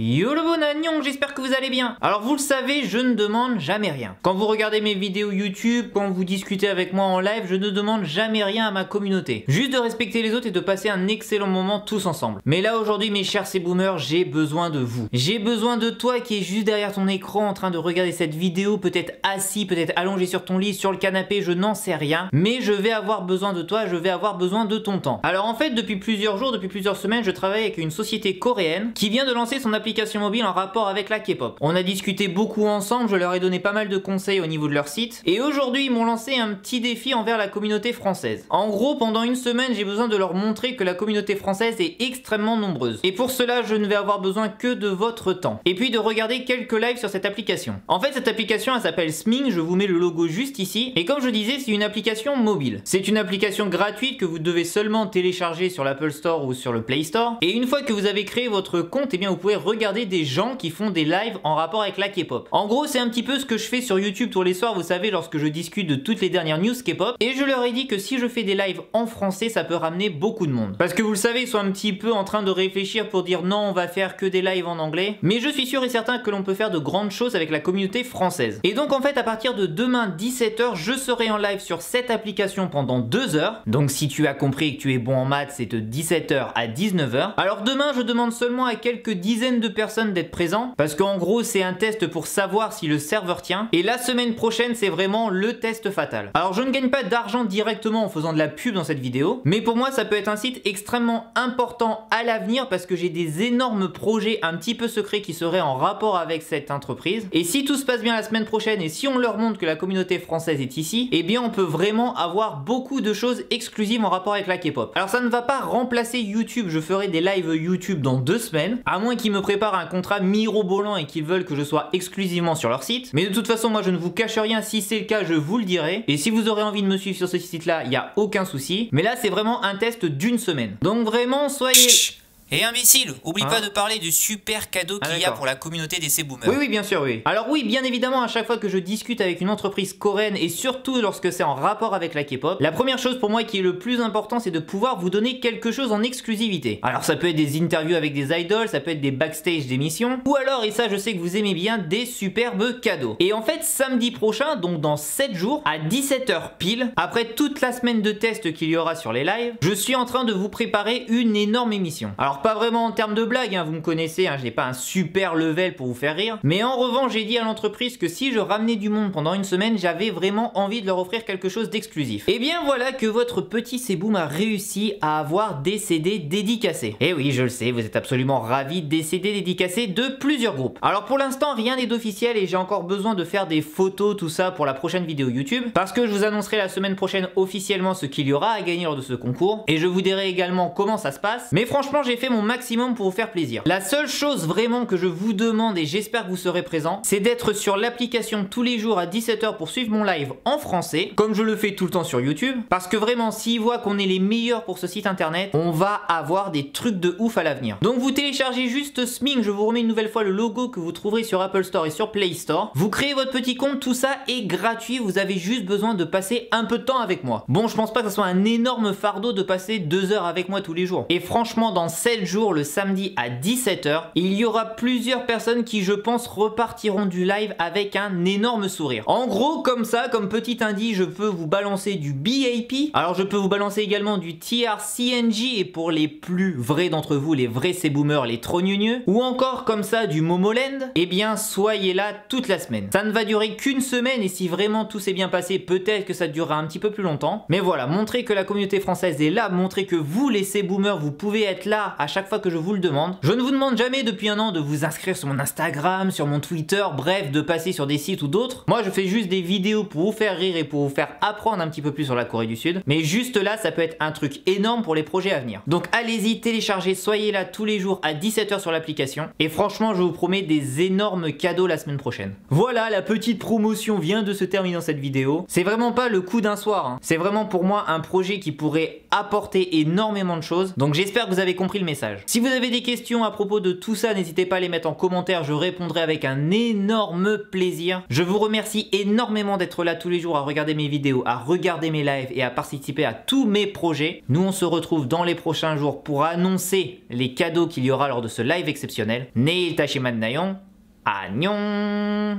Yo le bon agnon, j'espère que vous allez bien. Alors vous le savez, je ne demande jamais rien. Quand vous regardez mes vidéos YouTube, quand vous discutez avec moi en live, je ne demande jamais rien à ma communauté. Juste de respecter les autres et de passer un excellent moment tous ensemble. Mais là aujourd'hui mes chers C-Boomers, j'ai besoin de vous. J'ai besoin de toi qui est juste derrière ton écran en train de regarder cette vidéo, peut-être assis, peut-être allongé sur ton lit, sur le canapé, je n'en sais rien. Mais je vais avoir besoin de toi, je vais avoir besoin de ton temps. Alors en fait depuis plusieurs jours, depuis plusieurs semaines, je travaille avec une société coréenne qui vient de lancer son application mobile en rapport avec la K-pop. On a discuté beaucoup ensemble, je leur ai donné pas mal de conseils au niveau de leur site et aujourd'hui ils m'ont lancé un petit défi envers la communauté française. En gros, pendant une semaine, j'ai besoin de leur montrer que la communauté française est extrêmement nombreuse. Et pour cela, je ne vais avoir besoin que de votre temps. Et puis de regarder quelques lives sur cette application. En fait, cette application, elle s'appelle Sming, je vous mets le logo juste ici. Et comme je disais, c'est une application mobile. C'est une application gratuite que vous devez seulement télécharger sur l'Apple Store ou sur le Play Store. Et une fois que vous avez créé votre compte, eh bien vous pouvez regarder des gens qui font des lives en rapport avec la K-pop. En gros, c'est un petit peu ce que je fais sur YouTube tous les soirs, vous savez, lorsque je discute de toutes les dernières news K-pop. Et je leur ai dit que si je fais des lives en français, ça peut ramener beaucoup de monde. Parce que vous le savez, ils sont un petit peu en train de réfléchir pour dire non, on va faire que des lives en anglais. Mais je suis sûr et certain que l'on peut faire de grandes choses avec la communauté française. Et donc en fait, à partir de demain 17h, je serai en live sur cette application pendant 2 heures. Donc si tu as compris que tu es bon en maths, c'est de 17h à 19h. Alors demain, je demande seulement à quelques dizaines de personnes d'être présents parce qu'en gros c'est un test pour savoir si le serveur tient et la semaine prochaine c'est vraiment le test fatal. Alors je ne gagne pas d'argent directement en faisant de la pub dans cette vidéo, mais pour moi ça peut être un site extrêmement important à l'avenir parce que j'ai des énormes projets un petit peu secrets qui seraient en rapport avec cette entreprise et si tout se passe bien la semaine prochaine et si on leur montre que la communauté française est ici, eh bien on peut vraiment avoir beaucoup de choses exclusives en rapport avec la K-pop. Alors ça ne va pas remplacer YouTube, je ferai des lives YouTube dans 2 semaines, à moins qu'ils me préparent un contrat mirobolant et qu'ils veulent que je sois exclusivement sur leur site. Mais de toute façon, moi je ne vous cache rien, si c'est le cas, je vous le dirai. Et si vous aurez envie de me suivre sur ce site-là, il n'y a aucun souci. Mais là, c'est vraiment un test d'une semaine. Donc vraiment, soyez... Et imbécile, oublie pas de parler du super cadeau qu'il y a pour la communauté des C-Boomers. Oui, bien sûr, oui. Alors oui, bien évidemment, à chaque fois que je discute avec une entreprise coréenne et surtout lorsque c'est en rapport avec la K-pop, la première chose pour moi qui est le plus important, c'est de pouvoir vous donner quelque chose en exclusivité. Alors ça peut être des interviews avec des idols, ça peut être des backstage d'émissions, ou alors, et ça je sais que vous aimez bien, des superbes cadeaux. Et en fait, samedi prochain, donc dans 7 jours, à 17h pile, après toute la semaine de tests qu'il y aura sur les lives, je suis en train de vous préparer une énorme émission. Alors pas vraiment en termes de blague, hein, vous me connaissez, hein, je n'ai pas un super level pour vous faire rire, mais en revanche j'ai dit à l'entreprise que si je ramenais du monde pendant une semaine, j'avais vraiment envie de leur offrir quelque chose d'exclusif. Et bien voilà que votre petit C-Boom a réussi à avoir des CD dédicacés. Et oui, je le sais, vous êtes absolument ravis des CD dédicacés de plusieurs groupes. Alors pour l'instant rien n'est d'officiel et j'ai encore besoin de faire des photos, tout ça pour la prochaine vidéo YouTube, parce que je vous annoncerai la semaine prochaine officiellement ce qu'il y aura à gagner lors de ce concours, et je vous dirai également comment ça se passe, mais franchement j'ai fait mon maximum pour vous faire plaisir. La seule chose vraiment que je vous demande et j'espère que vous serez présents, c'est d'être sur l'application tous les jours à 17h pour suivre mon live en français, comme je le fais tout le temps sur YouTube, parce que vraiment s'ils voient qu'on est les meilleurs pour ce site internet, on va avoir des trucs de ouf à l'avenir. Donc vous téléchargez juste Sming, je vous remets une nouvelle fois le logo que vous trouverez sur Apple Store et sur Play Store. Vous créez votre petit compte, tout ça est gratuit, vous avez juste besoin de passer un peu de temps avec moi. Bon, je pense pas que ce soit un énorme fardeau de passer 2 heures avec moi tous les jours. Et franchement, dans 7 jours, le samedi à 17h, il y aura plusieurs personnes qui je pense repartiront du live avec un énorme sourire. En gros comme ça, comme petit indice, je peux vous balancer du BAP, alors je peux vous balancer également du TRCNG et pour les plus vrais d'entre vous, les vrais C-Boomers, les trop gneugneux, ou encore comme ça du Momoland, eh bien soyez là toute la semaine. Ça ne va durer qu'une semaine et si vraiment tout s'est bien passé, peut-être que ça durera un petit peu plus longtemps. Mais voilà, montrer que la communauté française est là, montrer que vous les C-Boomers, vous pouvez être là à chaque fois que je vous le demande. Je ne vous demande jamais depuis un an de vous inscrire sur mon Instagram, sur mon Twitter, bref, de passer sur des sites ou d'autres. Moi, je fais juste des vidéos pour vous faire rire et pour vous faire apprendre un petit peu plus sur la Corée du Sud. Mais juste là, ça peut être un truc énorme pour les projets à venir. Donc allez-y, téléchargez, soyez là tous les jours à 17h sur l'application. Et franchement, je vous promets des énormes cadeaux la semaine prochaine. Voilà, la petite promotion vient de se terminer dans cette vidéo. C'est vraiment pas le coup d'un soir, hein. C'est vraiment pour moi un projet qui pourrait apporter énormément de choses. Donc j'espère que vous avez compris le message. message. Si vous avez des questions à propos de tout ça, n'hésitez pas à les mettre en commentaire, je répondrai avec un énorme plaisir. Je vous remercie énormément d'être là tous les jours à regarder mes vidéos, à regarder mes lives et à participer à tous mes projets. Nous on se retrouve dans les prochains jours pour annoncer les cadeaux qu'il y aura lors de ce live exceptionnel. Neil Tashiman Nayon, Annyeong.